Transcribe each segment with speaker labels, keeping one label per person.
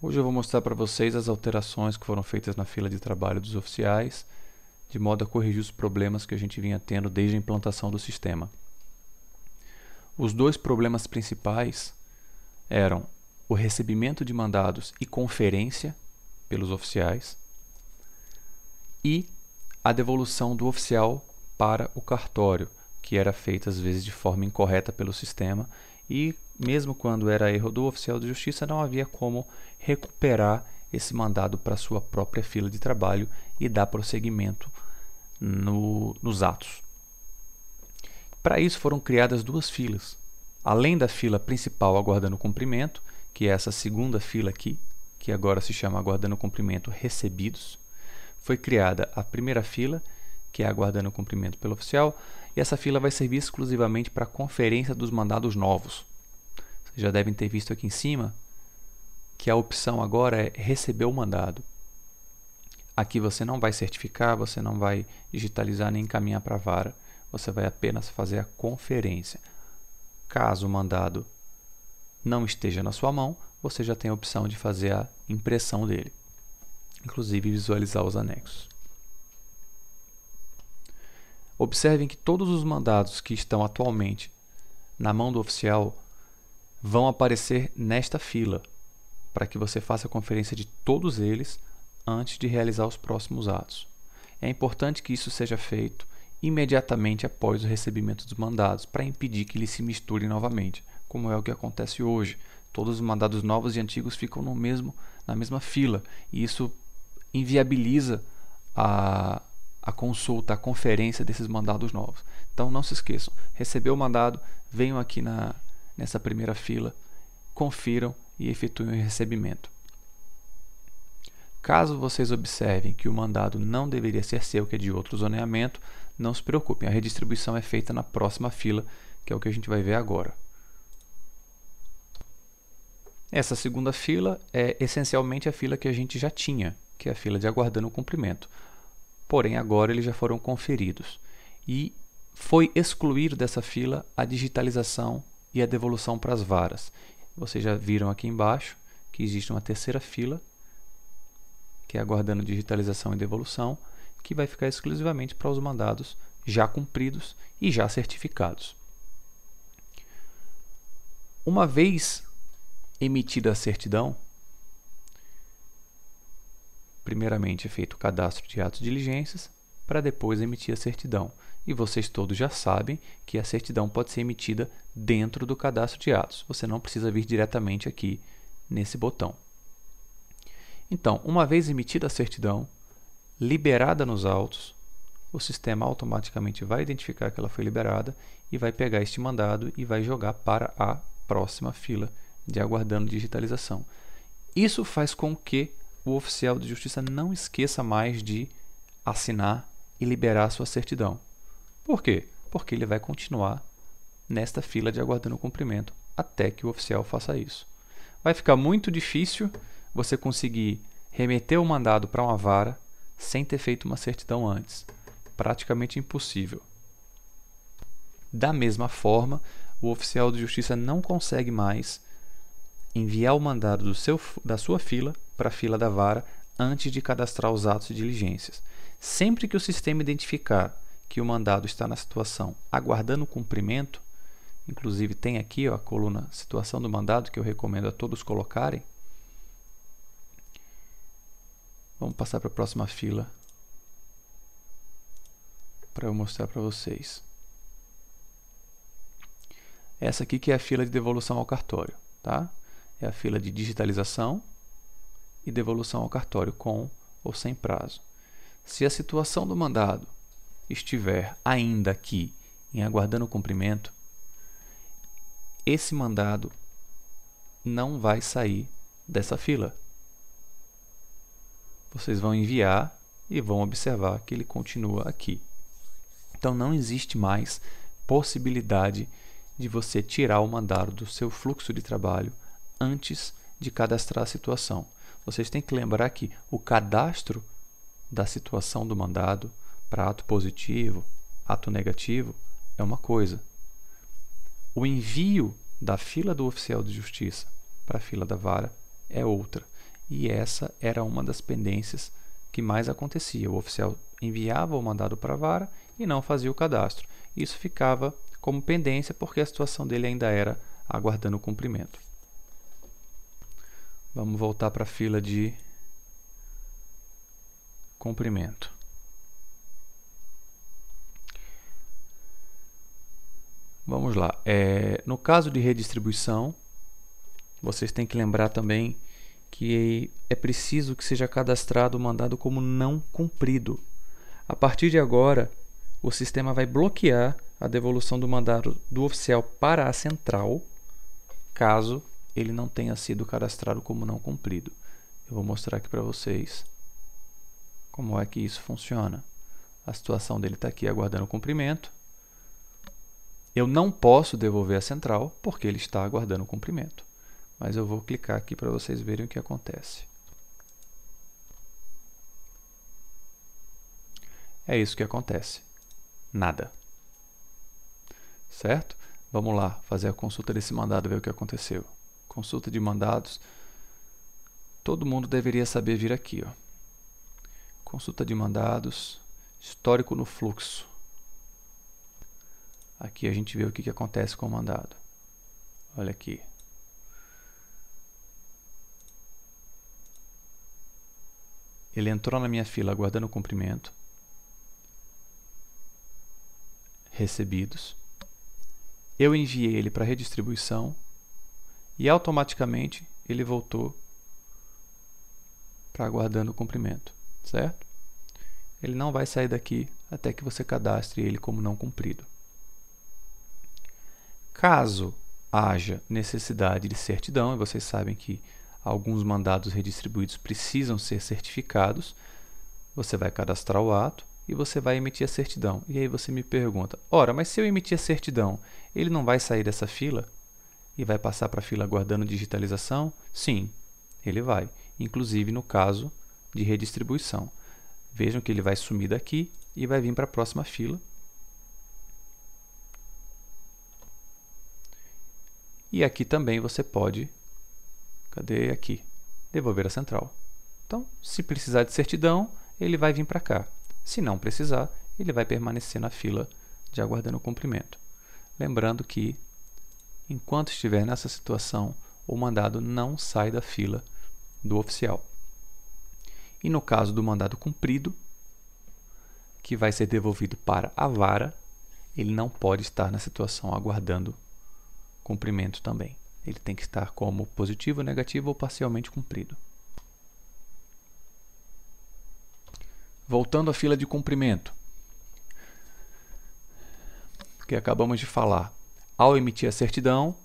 Speaker 1: Hoje eu vou mostrar para vocês as alterações que foram feitas na fila de trabalho dos oficiais, de modo a corrigir os problemas que a gente vinha tendo desde a implantação do sistema. Os dois problemas principais eram o recebimento de mandados e conferência pelos oficiais e a devolução do oficial para o cartório, que era feita às vezes de forma incorreta pelo sistema e mesmo quando era erro do oficial de justiça não havia como recuperar esse mandado para sua própria fila de trabalho e dar prosseguimento nos atos. Para isso foram criadas duas filas. Além da fila principal aguardando cumprimento, que é essa segunda fila aqui, que agora se chama aguardando cumprimento recebidos, foi criada a primeira fila, que é aguardando cumprimento pelo oficial, e essa fila vai servir exclusivamente para a conferência dos mandados novos. Vocês já devem ter visto aqui em cima que a opção agora é receber o mandado. Aqui você não vai certificar, você não vai digitalizar nem encaminhar para a vara, você vai apenas fazer a conferência. Caso o mandado não esteja na sua mão, você já tem a opção de fazer a impressão dele, inclusive visualizar os anexos. Observem que todos os mandados que estão atualmente na mão do oficial vão aparecer nesta fila, para que você faça a conferência de todos eles antes de realizar os próximos atos. É importante que isso seja feito imediatamente após o recebimento dos mandados, para impedir que eles se misturem novamente, como é o que acontece hoje. Todos os mandados novos e antigos ficam na mesma fila, e isso inviabiliza a consulta, a conferência desses mandados novos. Então não se esqueçam, recebeu o mandado, venham aqui nessa primeira fila, confiram e efetuem o recebimento. Caso vocês observem que o mandado não deveria ser seu, que é de outro zoneamento, não se preocupem, a redistribuição é feita na próxima fila, que é o que a gente vai ver agora. Essa segunda fila é essencialmente a fila que a gente já tinha, que é a fila de aguardando o cumprimento. Porém, agora eles já foram conferidos. E foi excluído dessa fila a digitalização e a devolução para as varas. Vocês já viram aqui embaixo que existe uma terceira fila, que é aguardando digitalização e devolução, que vai ficar exclusivamente para os mandados já cumpridos e já certificados. Uma vez emitida a certidão, primeiramente é feito o cadastro de atos e diligências, para depois emitir a certidão. E vocês todos já sabem que a certidão pode ser emitida dentro do cadastro de atos. Você não precisa vir diretamente aqui nesse botão. Então, uma vez emitida a certidão, liberada nos autos, o sistema automaticamente vai identificar que ela foi liberada e vai pegar este mandado e vai jogar para a próxima fila de aguardando digitalização. Isso faz com que o oficial de justiça não esqueça mais de assinar e liberar a sua certidão. Por quê? Porque ele vai continuar nesta fila de aguardando o cumprimento até que o oficial faça isso. Vai ficar muito difícil você conseguir remeter o mandado para uma vara sem ter feito uma certidão antes. Praticamente impossível. Da mesma forma, o oficial de justiça não consegue mais enviar o mandado da sua fila para a fila da vara antes de cadastrar os atos e diligências. Sempre que o sistema identificar que o mandado está na situação aguardando cumprimento, inclusive tem aqui a coluna situação do mandado que eu recomendo a todos colocarem. Vamos passar para a próxima fila para eu mostrar para vocês. Essa aqui que é a fila de devolução ao cartório, tá? É a fila de digitalização e devolução ao cartório com ou sem prazo. Se a situação do mandado estiver ainda aqui em aguardando o cumprimento, esse mandado não vai sair dessa fila. Vocês vão enviar e vão observar que ele continua aqui. Então não existe mais possibilidade de você tirar o mandado do seu fluxo de trabalho antes de cadastrar a situação. Vocês têm que lembrar que o cadastro da situação do mandado para ato positivo, ato negativo, é uma coisa. O envio da fila do oficial de justiça para a fila da vara é outra. E essa era uma das pendências que mais acontecia. O oficial enviava o mandado para a vara e não fazia o cadastro. Isso ficava como pendência porque a situação dele ainda era aguardando o cumprimento. Vamos voltar para a fila de cumprimento. Vamos lá. No caso de redistribuição, vocês têm que lembrar também que é preciso que seja cadastrado o mandado como não cumprido. A partir de agora, o sistema vai bloquear a devolução do mandado do oficial para a central, caso ele não tenha sido cadastrado como não cumprido. Eu vou mostrar aqui para vocês como é que isso funciona. A situação dele está aqui aguardando o cumprimento. Eu não posso devolver a central porque ele está aguardando o cumprimento. Mas eu vou clicar aqui para vocês verem o que acontece. É isso que acontece. Nada. Certo? Vamos lá fazer a consulta desse mandado, ver o que aconteceu. Consulta de mandados. Todo mundo deveria saber vir aqui. Ó. Consulta de mandados. Histórico no fluxo. Aqui a gente vê o que acontece com o mandado. Olha aqui. Ele entrou na minha fila aguardando o cumprimento. Recebidos. Eu enviei ele para redistribuição e automaticamente ele voltou para aguardando o cumprimento, certo? Ele não vai sair daqui até que você cadastre ele como não cumprido. Caso haja necessidade de certidão, e vocês sabem que alguns mandados redistribuídos precisam ser certificados, você vai cadastrar o ato e você vai emitir a certidão. E aí você me pergunta, ora, mas se eu emitir a certidão, ele não vai sair dessa fila e vai passar para a fila aguardando digitalização? Sim, ele vai, inclusive no caso de redistribuição. Vejam que ele vai sumir daqui e vai vir para a próxima fila. E aqui também você pode, cadê aqui? Devolver a central. Então, se precisar de certidão, ele vai vir para cá. Se não precisar, ele vai permanecer na fila de aguardando o cumprimento. Lembrando que, enquanto estiver nessa situação, o mandado não sai da fila do oficial. E no caso do mandado cumprido, que vai ser devolvido para a vara, ele não pode estar na situação aguardando cumprimento também. Ele tem que estar como positivo, negativo ou parcialmente cumprido. Voltando à fila de cumprimento, que acabamos de falar. Ao emitir a certidão,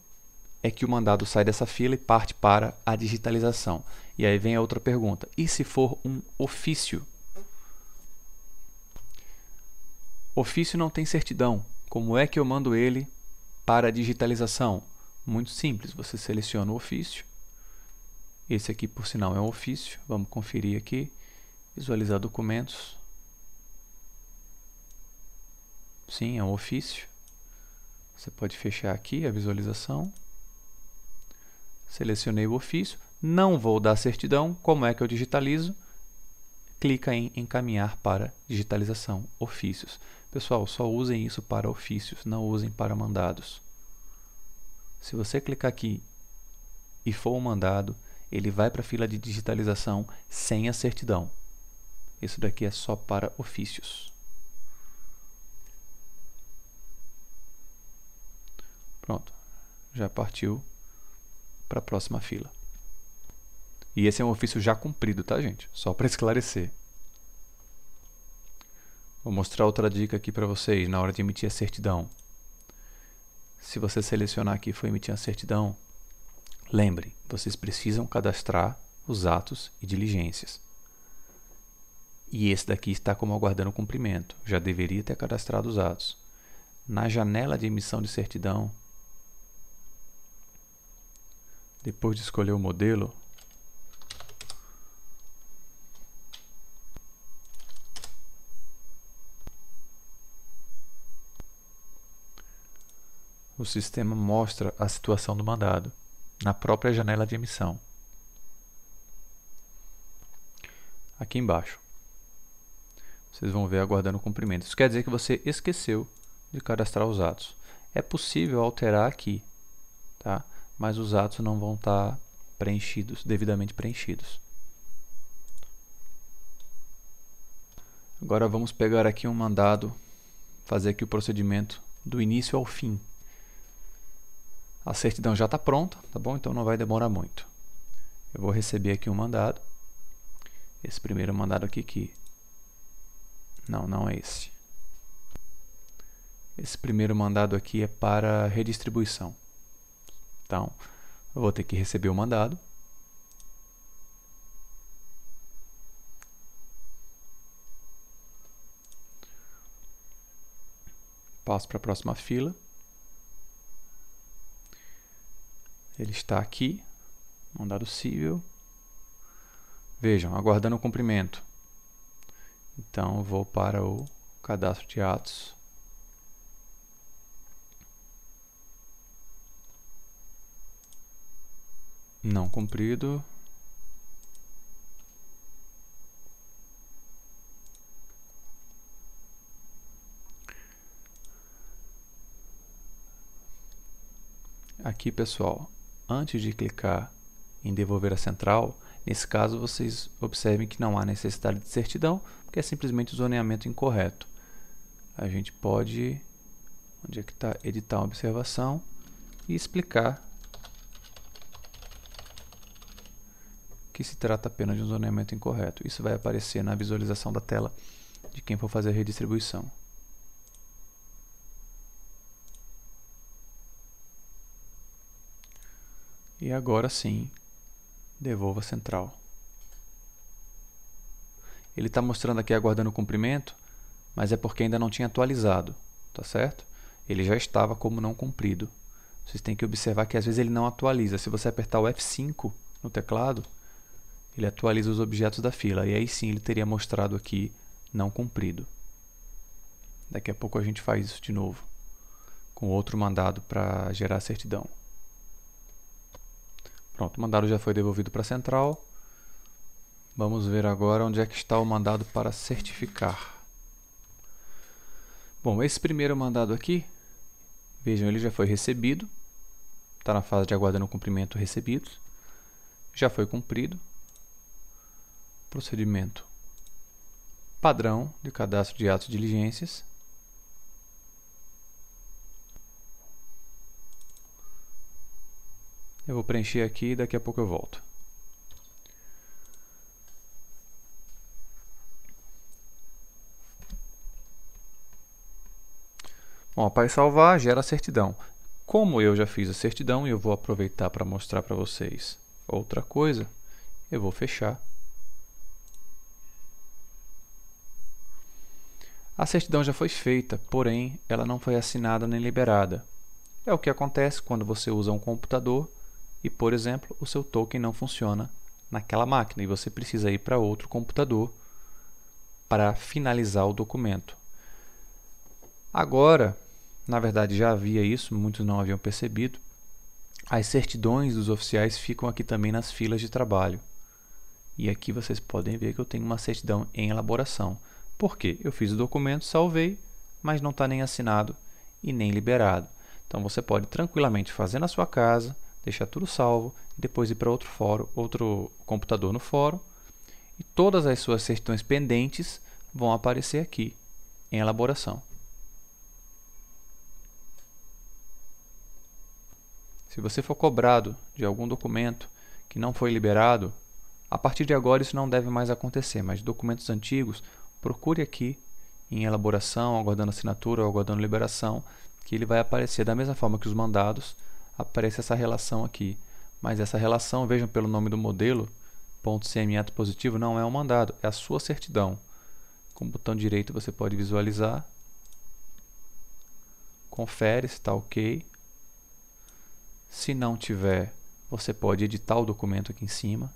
Speaker 1: é que o mandado sai dessa fila e parte para a digitalização. E aí vem a outra pergunta. E se for um ofício? Ofício não tem certidão. Como é que eu mando ele para a digitalização? Muito simples. Você seleciona o ofício. Esse aqui, por sinal, é um ofício. Vamos conferir aqui. Visualizar documentos. Sim, é um ofício. Você pode fechar aqui a visualização. Selecionei o ofício. Não vou dar certidão. Como é que eu digitalizo? Clica em encaminhar para digitalização, ofícios. Pessoal, só usem isso para ofícios, não usem para mandados. Se você clicar aqui e for um mandado, ele vai para a fila de digitalização sem a certidão. Isso daqui é só para ofícios. Pronto, já partiu para a próxima fila. E esse é um ofício já cumprido, tá, gente? Só para esclarecer. Vou mostrar outra dica aqui para vocês na hora de emitir a certidão. Se você selecionar aqui e for emitir a certidão, lembre, vocês precisam cadastrar os atos e diligências. E esse daqui está como aguardando cumprimento. Já deveria ter cadastrado os atos. Na janela de emissão de certidão, depois de escolher o modelo, o sistema mostra a situação do mandado na própria janela de emissão. aqui embaixo. Vocês vão ver aguardando cumprimento. Isso quer dizer que você esqueceu de cadastrar os atos. É possível alterar aqui, tá? Mas os atos não vão estar preenchidos, devidamente preenchidos. Agora vamos pegar aqui um mandado, fazer aqui o procedimento do início ao fim. A certidão já está pronta, tá bom? Então não vai demorar muito. Eu vou receber aqui um mandado. Esse primeiro mandado aqui que... Não é esse. Esse primeiro mandado aqui é para redistribuição. Então, eu vou ter que receber o mandado. Passo para a próxima fila. Ele está aqui, mandado civil. Vejam, aguardando o cumprimento. Então, eu vou para o cadastro de atos. Não cumprido. Aqui, pessoal, antes de clicar em devolver a central, nesse caso vocês observem que não há necessidade de certidão, porque é simplesmente o zoneamento incorreto. A gente pode, onde é que está, editar uma observação e explicar que se trata apenas de um zoneamento incorreto. Isso vai aparecer na visualização da tela de quem for fazer a redistribuição. E agora sim, devolva a central. Ele está mostrando aqui aguardando o cumprimento, mas é porque ainda não tinha atualizado, tá certo? Ele já estava como não cumprido. Vocês têm que observar que às vezes ele não atualiza. Se você apertar o F5 no teclado, ele atualiza os objetos da fila. E aí sim ele teria mostrado aqui não cumprido. Daqui a pouco a gente faz isso de novo, com outro mandado para gerar a certidão. Pronto, o mandado já foi devolvido para a central. Vamos ver agora onde é que está o mandado para certificar. Bom, esse primeiro mandado aqui, vejam, ele já foi recebido. Está na fase de aguardando o cumprimento recebidos. Já foi cumprido. Procedimento padrão de cadastro de atos e diligências. Eu vou preencher aqui e daqui a pouco eu volto. Bom, após salvar, gera a certidão. Como eu já fiz a certidão e eu vou aproveitar para mostrar para vocês outra coisa, eu vou fechar. A certidão já foi feita, porém ela não foi assinada nem liberada. É o que acontece quando você usa um computador e, por exemplo, o seu token não funciona naquela máquina e você precisa ir para outro computador para finalizar o documento. Agora, na verdade já havia isso, muitos não haviam percebido, as certidões dos oficiais ficam aqui também nas filas de trabalho. E aqui vocês podem ver que eu tenho uma certidão em elaboração. Por quê? Eu fiz o documento, salvei, mas não está nem assinado e nem liberado. Então você pode tranquilamente fazer na sua casa, deixar tudo salvo, e depois ir para outro fórum, outro computador no fórum, e todas as suas certidões pendentes vão aparecer aqui em elaboração. Se você for cobrado de algum documento que não foi liberado, a partir de agora isso não deve mais acontecer, mas documentos antigos, procure aqui em elaboração, aguardando assinatura ou aguardando liberação, que ele vai aparecer da mesma forma que os mandados, aparece essa relação aqui. Mas essa relação, vejam pelo nome do modelo, .cm ato positivo, não é um mandado, é a sua certidão. Com o botão direito você pode visualizar, confere se está ok. Se não tiver, você pode editar o documento aqui em cima.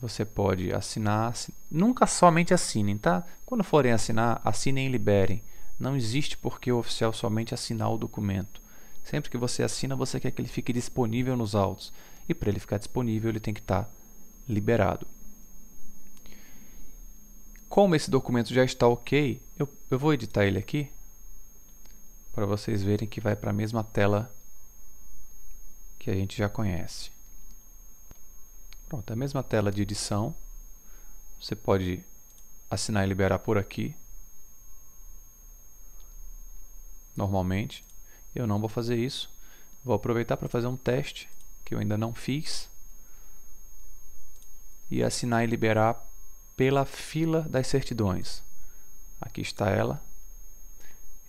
Speaker 1: Você pode assinar, nunca somente assinem, tá? Quando forem assinar, assinem e liberem. Não existe porque o oficial somente assinar o documento. Sempre que você assina, você quer que ele fique disponível nos autos. E para ele ficar disponível, ele tem que estar liberado. Como esse documento já está ok, eu vou editar ele aqui para vocês verem que vai para a mesma tela que a gente já conhece. Pronto, a mesma tela de edição. Você pode assinar e liberar por aqui. Normalmente, eu não vou fazer isso. Vou aproveitar para fazer um teste que eu ainda não fiz. E assinar e liberar pela fila das certidões. Aqui está ela.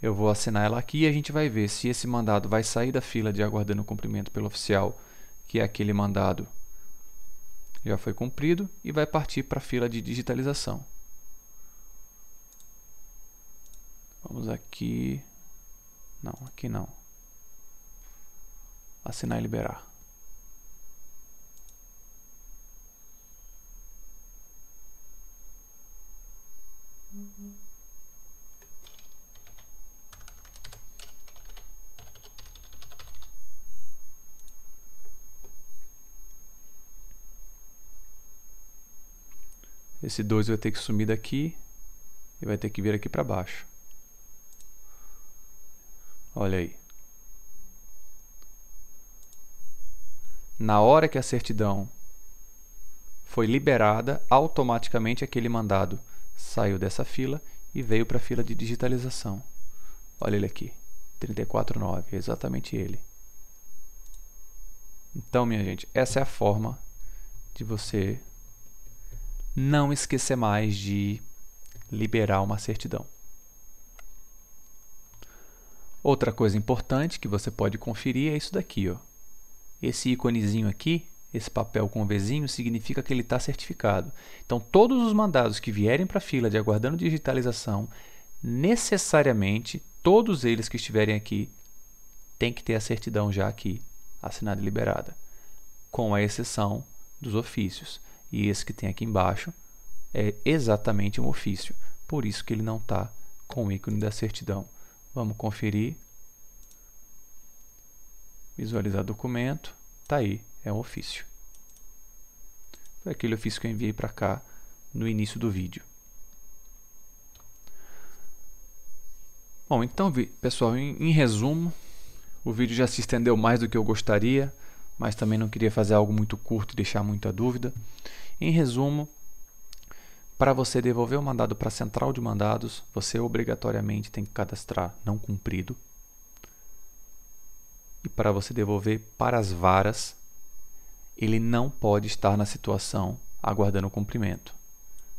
Speaker 1: Eu vou assinar ela aqui e a gente vai ver se esse mandado vai sair da fila de aguardando o cumprimento pelo oficial, que é aquele mandado já foi cumprido, e vai partir para a fila de digitalização. Vamos aqui. Não, aqui não. Assinar e liberar. Esse 2 vai ter que sumir daqui e vai ter que vir aqui para baixo. Olha aí. Na hora que a certidão foi liberada, automaticamente aquele mandado saiu dessa fila e veio para a fila de digitalização. Olha ele aqui, 349, é exatamente ele. Então, minha gente, essa é a forma de você não esquecer mais de liberar uma certidão. Outra coisa importante que você pode conferir é isso daqui, ó. Esse íconezinho aqui, esse papel com o Vzinho, significa que ele está certificado. Então, todos os mandados que vierem para a fila de aguardando digitalização, necessariamente, todos eles que estiverem aqui, tem que ter a certidão já aqui, assinada e liberada, com a exceção dos ofícios. E esse que tem aqui embaixo é exatamente um ofício, por isso que ele não está com o ícone da certidão. Vamos conferir. Visualizar documento. Está aí, é um ofício. Foi aquele ofício que eu enviei para cá no início do vídeo. Bom, então, pessoal, em resumo, o vídeo já se estendeu mais do que eu gostaria, mas também não queria fazer algo muito curto e deixar muita dúvida. Em resumo, para você devolver o mandado para a central de mandados, você obrigatoriamente tem que cadastrar não cumprido. E para você devolver para as varas, ele não pode estar na situação aguardando o cumprimento.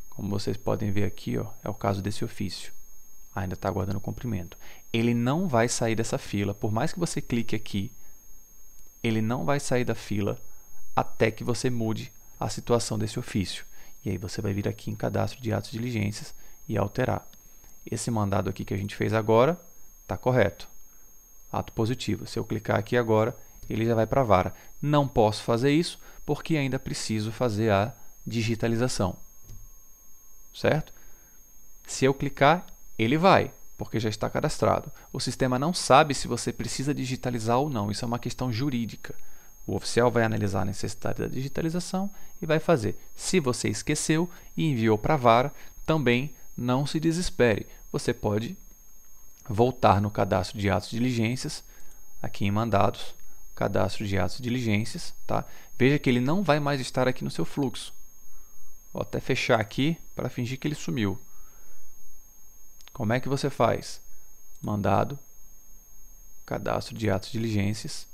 Speaker 1: Como vocês podem ver aqui, ó, é o caso desse ofício. Ainda está aguardando o cumprimento. Ele não vai sair dessa fila, por mais que você clique aqui, ele não vai sair da fila até que você mude a situação desse ofício. E aí você vai vir aqui em cadastro de atos e diligências e alterar. Esse mandado aqui que a gente fez agora está correto. Ato positivo. Se eu clicar aqui agora, ele já vai para a vara. Não posso fazer isso porque ainda preciso fazer a digitalização. Certo? Se eu clicar, ele vai, porque já está cadastrado. O sistema não sabe se você precisa digitalizar ou não. Isso é uma questão jurídica. O oficial vai analisar a necessidade da digitalização e vai fazer. Se você esqueceu e enviou para a vara, também não se desespere. Você pode voltar no cadastro de atos e diligências, aqui em mandados, cadastro de atos e diligências. Tá? Veja que ele não vai mais estar aqui no seu fluxo. Vou até fechar aqui para fingir que ele sumiu. Como é que você faz? Mandado, cadastro de atos e diligências,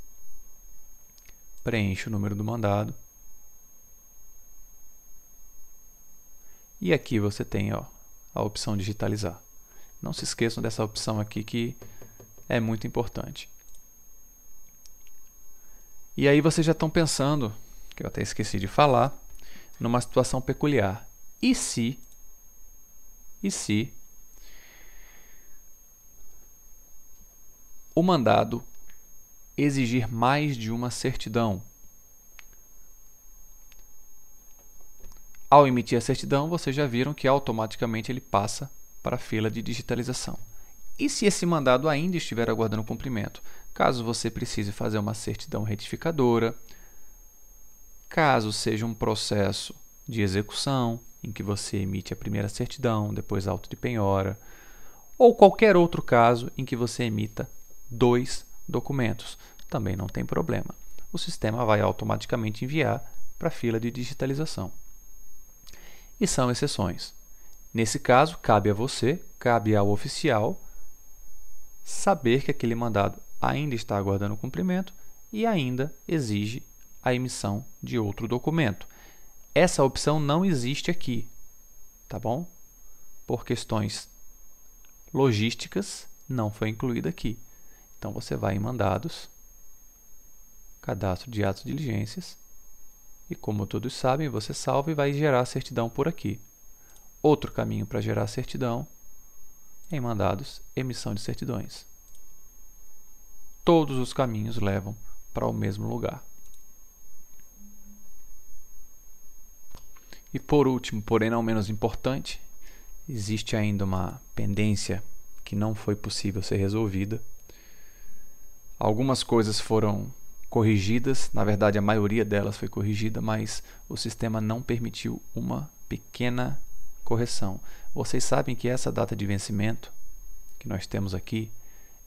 Speaker 1: preenche o número do mandado. E aqui você tem, ó, a opção digitalizar. Não se esqueçam dessa opção aqui que é muito importante. E aí vocês já estão pensando, que eu até esqueci de falar, numa situação peculiar. E se o mandado exigir mais de uma certidão? Ao emitir a certidão, vocês já viram que automaticamente ele passa para a fila de digitalização. E se esse mandado ainda estiver aguardando cumprimento? Caso você precise fazer uma certidão retificadora, caso seja um processo de execução, em que você emite a primeira certidão, depois auto de penhora, ou qualquer outro caso em que você emita 2 documentos. Também não tem problema. O sistema vai automaticamente enviar para a fila de digitalização. E são exceções. Nesse caso, cabe a você, cabe ao oficial, saber que aquele mandado ainda está aguardando cumprimento e ainda exige a emissão de outro documento. Essa opção não existe aqui, tá bom? Por questões logísticas, não foi incluída aqui. Então, você vai em mandados, cadastro de atos de diligências, e como todos sabem, você salva e vai gerar a certidão por aqui. Outro caminho para gerar a certidão, em mandados, emissão de certidões. Todos os caminhos levam para o mesmo lugar. E por último, porém não menos importante, existe ainda uma pendência que não foi possível ser resolvida. Algumas coisas foram corrigidas, na verdade a maioria delas foi corrigida, mas o sistema não permitiu uma pequena correção. Vocês sabem que essa data de vencimento que nós temos aqui,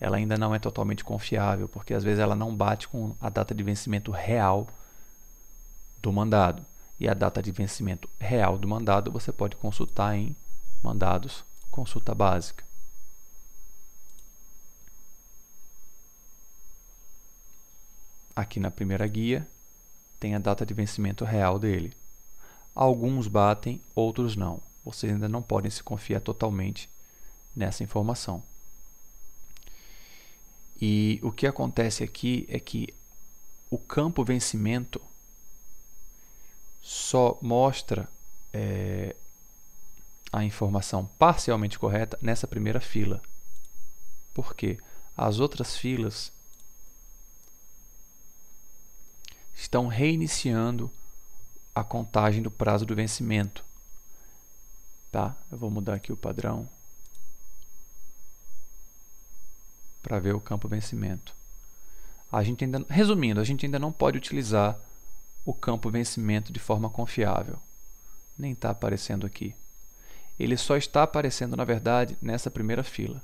Speaker 1: ela ainda não é totalmente confiável, porque às vezes ela não bate com a data de vencimento real do mandado. E a data de vencimento real do mandado você pode consultar em mandados, consulta básica. Aqui na primeira guia tem a data de vencimento real dele. Alguns batem, outros não. Vocês ainda não podem se confiar totalmente nessa informação. E o que acontece aqui é que o campo vencimento só mostra a informação parcialmente correta nessa primeira fila. Por quê? As outras filas estão reiniciando a contagem do prazo do vencimento. Tá? Eu vou mudar aqui o padrão para ver o campo vencimento. Resumindo, a gente ainda não pode utilizar o campo vencimento de forma confiável. Nem está aparecendo aqui. Ele só está aparecendo, na verdade, nessa primeira fila.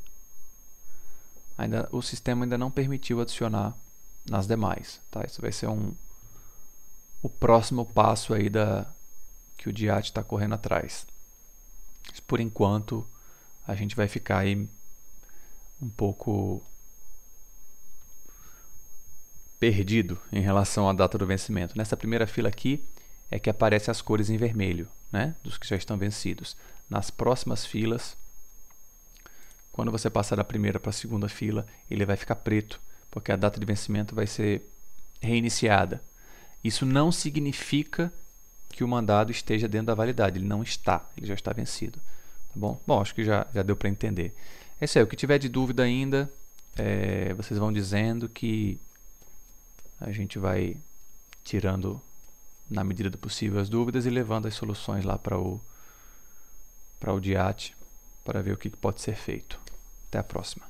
Speaker 1: O sistema ainda não permitiu adicionar nas demais. Tá? Isso vai ser o próximo passo aí que o DIAT está correndo atrás. Por enquanto, a gente vai ficar aí um pouco perdido em relação à data do vencimento. Nessa primeira fila aqui é que aparecem as cores em vermelho, né, dos que já estão vencidos. Nas próximas filas, quando você passar da primeira para a segunda fila, ele vai ficar preto, porque a data de vencimento vai ser reiniciada. Isso não significa que o mandado esteja dentro da validade. Ele não está, ele já está vencido. Tá bom? Bom, acho que já deu para entender. É isso aí. O que tiver de dúvida ainda, vocês vão dizendo que a gente vai tirando, na medida do possível, as dúvidas e levando as soluções lá para o DIAT para ver o que pode ser feito. Até a próxima.